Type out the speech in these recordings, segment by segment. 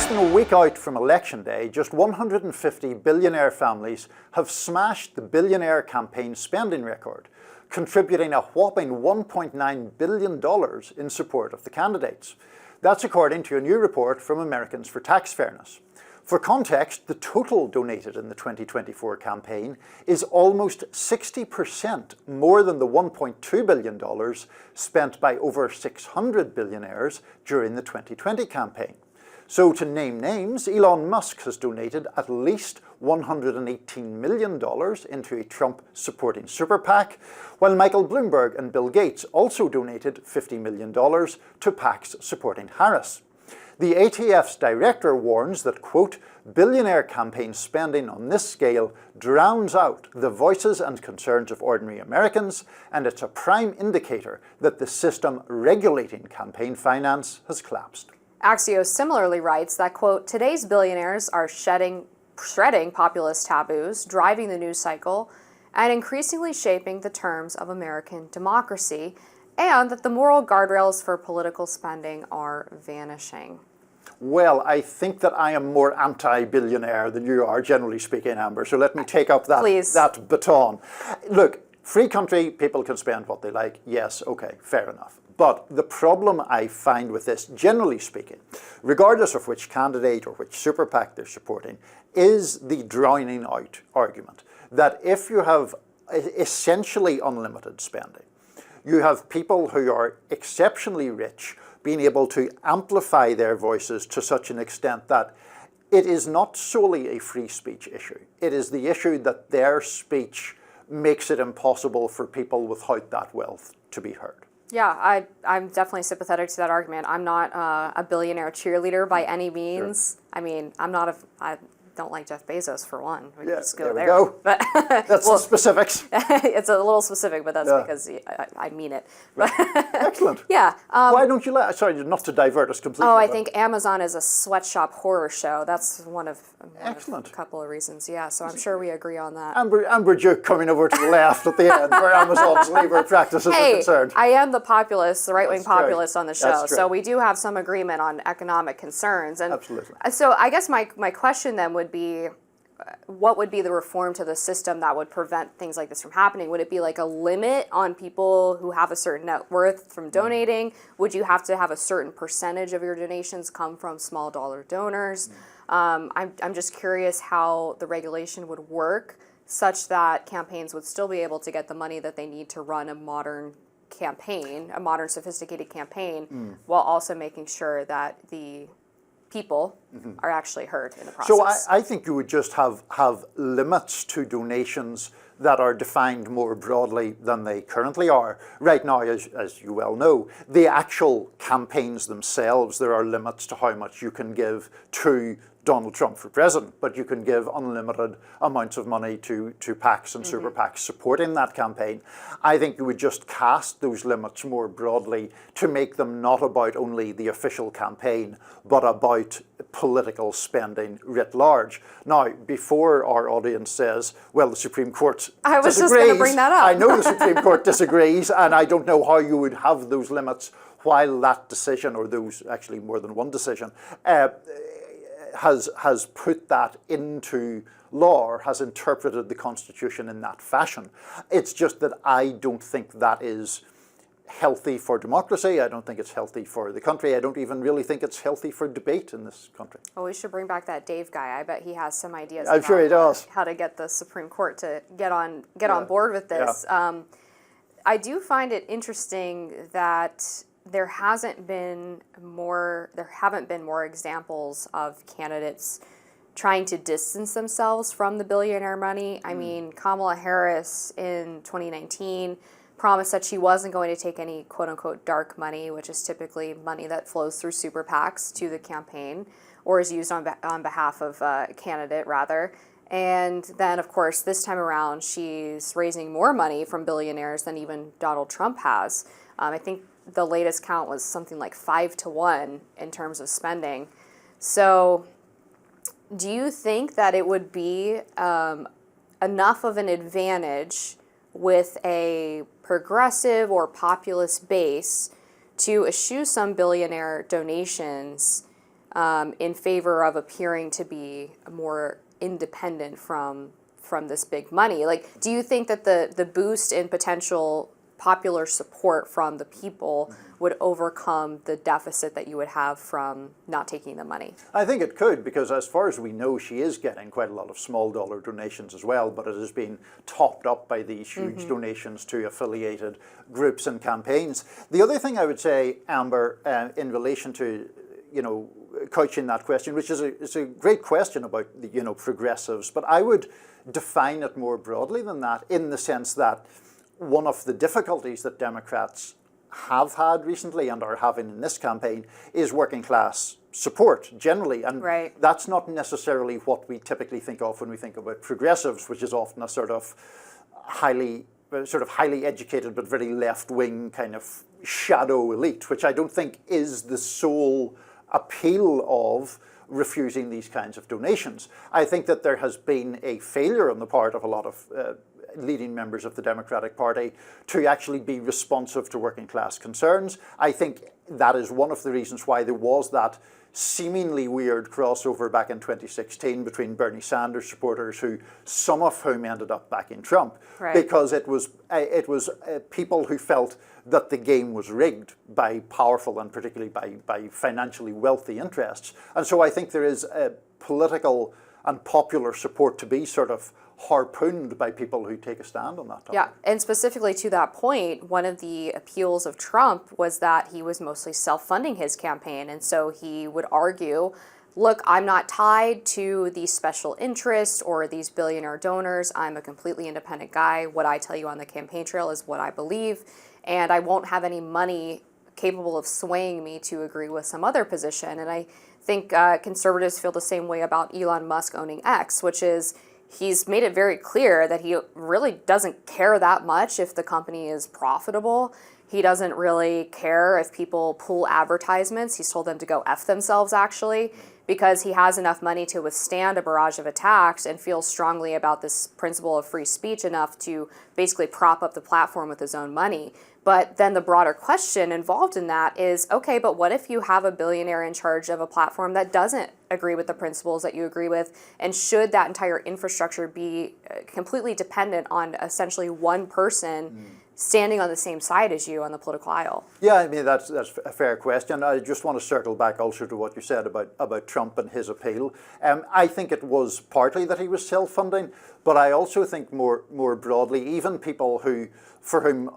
Less than a week out from Election Day, just 150 billionaire families have smashed the billionaire campaign spending record, contributing a whopping $1.9 billion in support of the candidates. That's according to a new report from Americans for Tax Fairness. For context, the total donated in the 2024 campaign is almost 60% more than the $1.2 billion spent by over 600 billionaires during the 2020 campaign. So to name names, Elon Musk has donated at least $118 million into a Trump-supporting super PAC, while Michael Bloomberg and Bill Gates also donated $50 million to PACs supporting Harris. The ATF's director warns that, quote, billionaire campaign spending on this scale drowns out the voices and concerns of ordinary Americans, and it's a prime indicator that the system regulating campaign finance has collapsed. Axios similarly writes that, quote, today's billionaires are shredding populist taboos, driving the news cycle, and increasingly shaping the terms of American democracy, and that the moral guardrails for political spending are vanishing. Well, I think that I am more anti-billionaire than you are, generally speaking, Amber, so let me take up that baton. Look, free country, people can spend what they like. Yes, okay, fair enough. But the problem I find with this, generally speaking, regardless of which candidate or which super PAC they're supporting, is the drowning out argument. That if you have essentially unlimited spending, you have people who are exceptionally rich being able to amplify their voices to such an extent that it is not solely a free speech issue. It is the issue that their speech makes it impossible for people without that wealth to be heard. Yeah, I'm definitely sympathetic to that argument. I'm not a billionaire cheerleader by any means. Sure. I mean, I don't like Jeff Bezos, for one. We can just go there. Go. But that's the specifics. It's a little specific, but that's because I mean it. Right. Excellent. Yeah. Why don't you sorry, not to divert us completely. Oh, I think Amazon is a sweatshop horror show. That's one of a couple of reasons. Yeah, so I'm sure we agree on that. Amber Duke coming over to the left at the end, where Amazon's labor practices are concerned. I am the populist, the right-wing populist on the show, so we do have some agreement on economic concerns. And absolutely. So I guess my question then would be, what would be the reform to the system that would prevent things like this from happening? Would it be like a limit on people who have a certain net worth from donating? Would you have to have a certain percentage of your donations come from small dollar donors? I'm just curious how the regulation would work such that campaigns would still be able to get the money that they need to run a modern campaign, a modern sophisticated campaign, while also making sure that the people are actually heard in the process. So I think you would just have limits to donations that are defined more broadly than they currently are. Right now, as you well know, the actual campaigns themselves, there are limits to how much you can give to Donald Trump for president, but you can give unlimited amounts of money to PACs and super PACs supporting that campaign. I think you would just cast those limits more broadly to make them not about only the official campaign, but about political spending writ large. Now, before our audience says, well, the Supreme Court disagrees. I was just going to bring that up. I know the Supreme Court disagrees, and I don't know how you would have those limits while that decision, or those actually more than one decision, has put that into law, or has interpreted the Constitution in that fashion. It's just that I don't think that is healthy for democracy. I don't think it's healthy for the country. I don't even really think it's healthy for debate in this country. Well, we should bring back that Dave guy. I bet he has some ideas I'm sure he does. How to get the Supreme Court to get on board with this. Yeah. I do find it interesting that there haven't been more examples of candidates trying to distance themselves from the billionaire money. I mean, Kamala Harris in 2019 promised that she wasn't going to take any quote-unquote dark money, which is typically money that flows through super PACs to the campaign, or is used on behalf of a candidate, rather. And then, of course, this time around, she's raising more money from billionaires than even Donald Trump has. I think the latest count was something like 5-to-1 in terms of spending. So do you think that it would be enough of an advantage with a progressive or populist base to eschew some billionaire donations in favor of appearing to be more independent from this big money. Like, do you think that the boost in potential popular support from the people would overcome the deficit that you would have from not taking the money? I think it could, because as far as we know, she is getting quite a lot of small dollar donations as well, but it has been topped up by these huge donations to affiliated groups and campaigns. The other thing I would say, Amber, in relation to, couching that question, which is it's a great question about the, progressives, but I would define it more broadly than that, in the sense that one of the difficulties that Democrats have had recently and are having in this campaign is working class support generally, and that's not necessarily what we typically think of when we think about progressives, which is often a sort of highly educated but very left-wing kind of shadow elite, which I don't think is the sole appeal of refusing these kinds of donations. I think that there has been a failure on the part of a lot of leading members of the Democratic Party to actually be responsive to working class concerns. I think that is one of the reasons why there was that seemingly weird crossover back in 2016 between Bernie Sanders supporters, some of whom ended up backing Trump, because it was people who felt that the game was rigged by powerful and particularly by financially wealthy interests. And so I think there is a political and popular support to be sort of harpooned by people who take a stand on that topic. Yeah, and specifically to that point, one of the appeals of Trump was that he was mostly self-funding his campaign, and so he would argue, look, I'm not tied to these special interests or these billionaire donors. I'm a completely independent guy. What I tell you on the campaign trail is what I believe, and I won't have any money capable of swaying me to agree with some other position. And I think conservatives feel the same way about Elon Musk owning X, which is he's made it very clear that he really doesn't care that much if the company is profitable. He doesn't really care if people pull advertisements. He's told them to go F themselves, actually, because he has enough money to withstand a barrage of attacks and feels strongly about this principle of free speech enough to basically prop up the platform with his own money. But then the broader question involved in that is, okay, but what if you have a billionaire in charge of a platform that doesn't agree with the principles that you agree with? And should that entire infrastructure be completely dependent on essentially one person standing on the same side as you on the political aisle? Yeah, I mean, that's a fair question. I just want to circle back also to what you said about Trump and his appeal. I think it was partly that he was self-funding, but I also think more broadly, even people for whom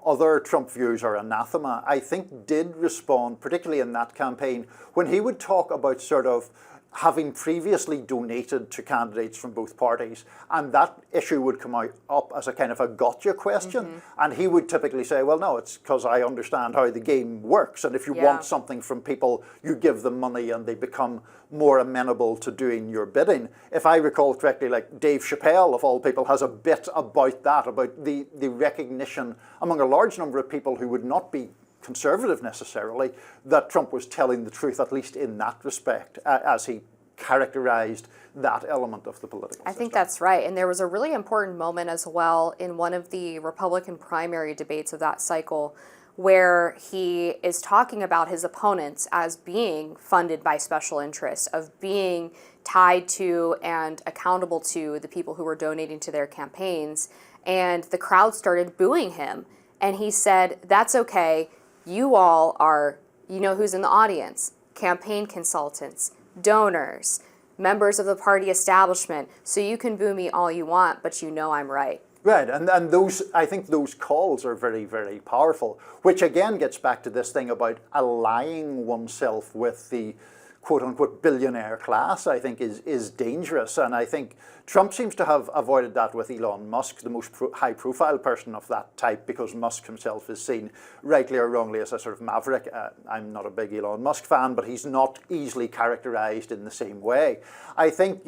other Trump views are anathema, I think did respond, particularly in that campaign, when he would talk about sort of having previously donated to candidates from both parties, and that issue would come up as a kind of a gotcha question, and he would typically say, well, no, it's because I understand how the game works, and if you want something from people, you give them money and they become more amenable to doing your bidding. If I recall correctly, like Dave Chappelle, of all people, has a bit about that, about the recognition among a large number of people who would not be conservative necessarily, that Trump was telling the truth, at least in that respect, as he characterized that element of the political system. I think that's right. And there was a really important moment as well in one of the Republican primary debates of that cycle where he is talking about his opponents as being funded by special interests, of being tied to and accountable to the people who were donating to their campaigns. And the crowd started booing him. And he said, that's okay. You all are, you know who's in the audience, campaign consultants, donors, members of the party establishment, so you can boo me all you want, but you know I'm right. Right, and I think those calls are very, very powerful, which again gets back to this thing about allying oneself with the quote-unquote billionaire class, I think is dangerous. And I think Trump seems to have avoided that with Elon Musk, the most high-profile person of that type, because Musk himself is seen, rightly or wrongly, as a sort of maverick. I'm not a big Elon Musk fan, but he's not easily characterized in the same way. I think,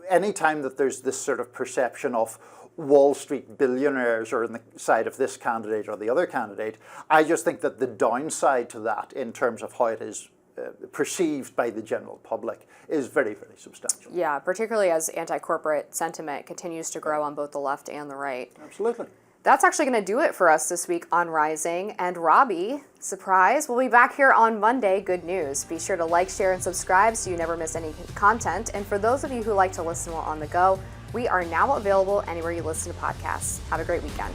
any time that there's this sort of perception of Wall Street billionaires are on the side of this candidate or the other candidate, I just think that the downside to that, in terms of how it is perceived by the general public, is very, very substantial. Yeah, particularly as anti-corporate sentiment continues to grow on both the left and the right. Absolutely. That's actually going to do it for us this week on Rising. And Robbie, surprise, we'll be back here on Monday. Good news. Be sure to like, share, and subscribe so you never miss any content. And for those of you who like to listen while on the go, we are now available anywhere you listen to podcasts. Have a great weekend.